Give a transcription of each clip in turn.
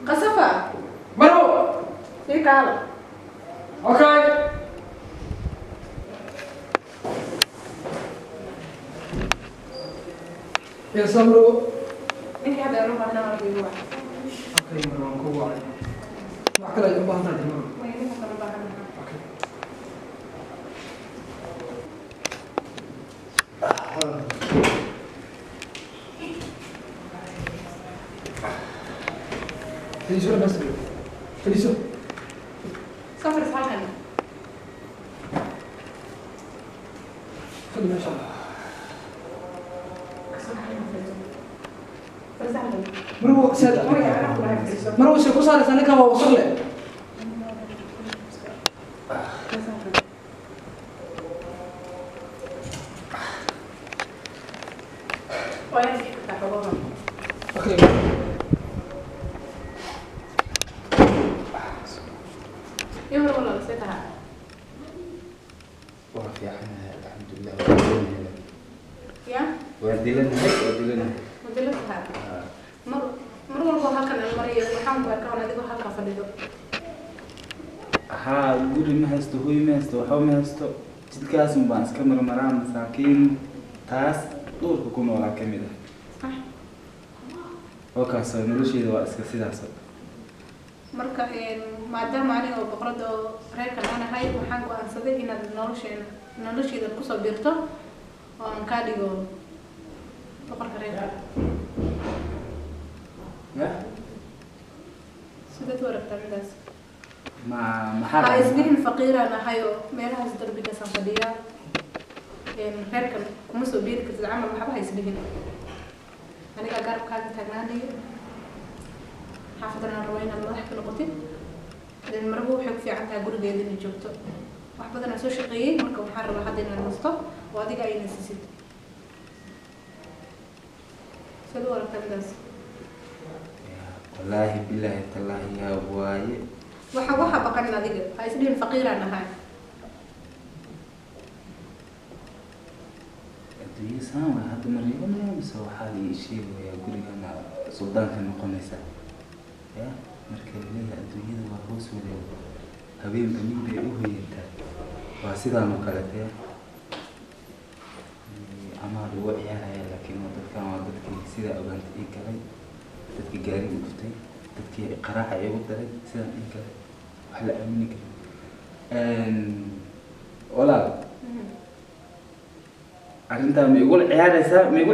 قصفة مرو فيك على اوكي يا سمرو انت هذا روح انا ما ابي واحد اوكي مرو كوع ما كلا يبغى هذا مرو وين انت روح انا اوكي فليسو بس فليسو سافر صحابك خلي ما شاء الله مرو سيد مرو شو صار أنا كم وصل له اوكي يوم والله نسيتها وفي حنا الحمد لله يا ودلنا مدلتها مر والله هكذا المريض وحاول كان أديكوا هكذا فليدو ها guri ma haysto hooy ma haysto waxa ma haysto jidkaas un baan iska marmaraan masaakiin taas dhulka ku noolaa kamid ah oo kaas nolosheeda waa iska sidaas marka maadaama aniga oo boqorada reerkan aan ahay waxaan go'aansaday inaad nolosheeda ku soo biirto oo aan ka dhigo boqorka reerka ya sidoo waragtaa midaas ma ha isnihin faqiiraan ahay oo meelahaas darbiga san fadhiya reerkan kuma soo biiri kartid camal waxba ha isnihin aniga garabkaaga taagnaanayo xaafadana rabo inaad madax ka noqotid marabo waxay ku fiican tahay gurigeeda inay joogto wax badan aan soo shaqeeyey marka waxaan rabaa hadda inaad nasto oo adiga ay nasisid sidoo waragtaa midaas wallaahi billaahi tallaahi yaa waaye waxa baqanin adiga ha isdhihin faqiiraan ahay adduunyo saan waa hadda mariibanaya mise waxaa la ii sheegayaa gurigana suldaanka noqonaysa ya marka leeyahay adduunyada waa hoos wareego habeenba nin bay u hoyantaa waa sidaan oo kalete amaa lagu ciyaaraya laakiin dadkan waa dadkii sidaa ogaanta ii galay dadkii gaari u dhuftay dadkii qaraaxa igu daray sidaan ii galay wax la aamini karin walaal arrintaa ma igu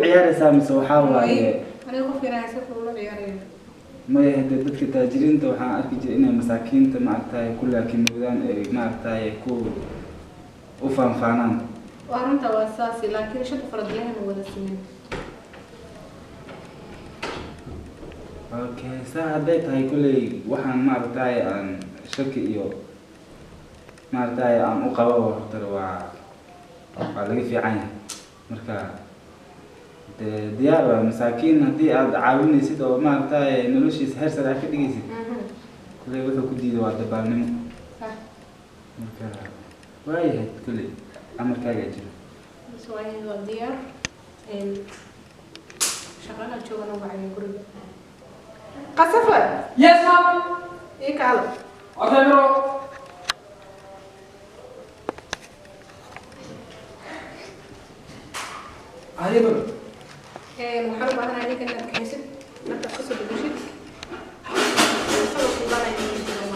ciyaaraysaa mise waxaa waaye aniga qofka inaan si kula ciyaarayo maya hadee dadka taajiriinta waxaan arki jiray inay masaakiinta maaragtaye ku laakiinowdaan ay maaragtaye ku u faanfaanaan waa runta waa saasi laakiin shanta faradilahana wada simin okay saa hadday tahay kulley waxaan maaragtaye aan shaki iyo maaragtaye aan u qabo horta waa laga fiican yahay marka dee diyaar waa masaakiin haddii aad caawinaysid oo maaragtaye noloshiisa heer sare aad ka dhigaysid kulley wuxuu ku diiday waa dabaalnimo marka waayahay kulley amarkaagaa jiro waa diyaar shaqada joogana wacaya guriga قصفة yes mom ايه كعلم okay bro هاي bro محارب أنا عليك إنك كهسب أنت قصة بوشك صلوا الله عليه وسلم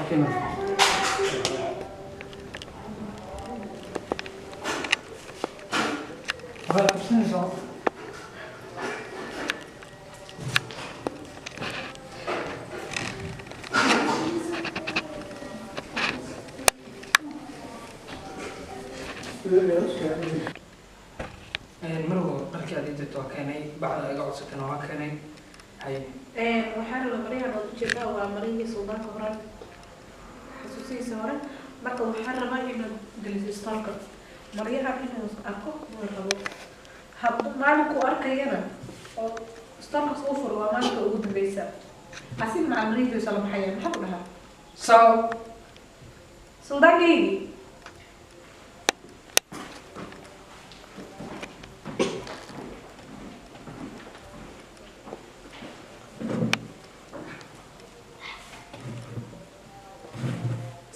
okay mom هاي كرسي صار مرو قرك هذه توكاني بعد أقعد سكن وكاني هاي وحنا المريض لو جدا ومريض سودان كبران حسوسي سورة marka waxaan rabaa inaad geliso isbitaalka maryaha inuu arko oo rabo hadda maalinku arkayana oo isbitaalkaas uu furo waa maalinka ugu dambeysa asin maamriidu sala maxay maxaa ku dhahaa saw suudaanki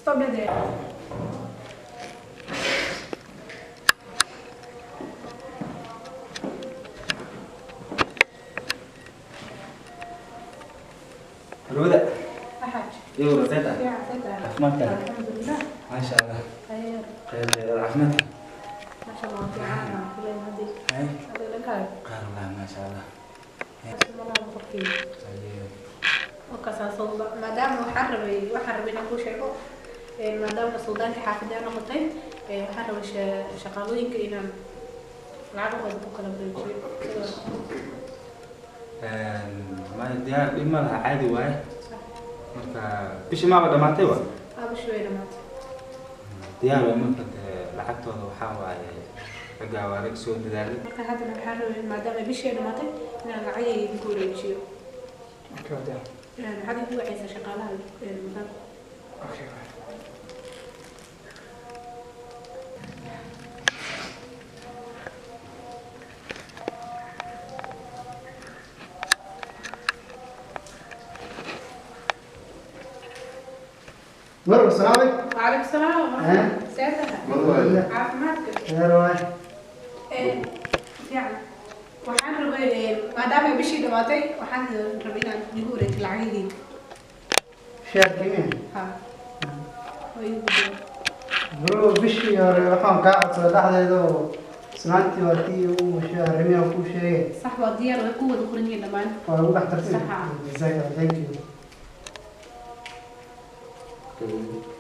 stop there. روده أحد ايوه روده في عساكر عفمتك الحمد لله ما شاء الله خير خير عفمتك ما شاء الله في عنا كل هذه هاي هذا لك هاي قال الله ما شاء الله بس ما لا مفكين طيب وكسر صوبة ما دام وحربي نقول شيء ما دام السودان كحافظة نقطتين وحرب شغالين كإنا العرب وكلا بريجي ما diyaar dhima laha caadi waaye marka bishii maaba dhamaatay wa أبو شوية مات diyaar waa marka lacagtooda waxaa waaye ragaa waa laga soo dadaalay marka hadda waxaan rabay maadaama bishii dhamaatay inaan lacagay ku wareejiyo Okay, then. lacagay ku wacaysa shaqaalaha madaarka Okay. مرة السلام عليكم. وعليكم السلام ورحمة الله سعدها مرة caafimaadka يا رواي. fiican waxaan rabay maadaama bishii dhamaatay waxaan rabay inaan igu wareejiyo lacagaydi شهر كمين. ha oo igu gudbiyo برو بشي يا رحمة قاعد صلاح هذا سنتي وقتي وشهر رمي وكل شيء. sax waa diyaar way ku wada qoran yihiin dhammaan وأنا بحترم. صح. جزاك الله. Thank you.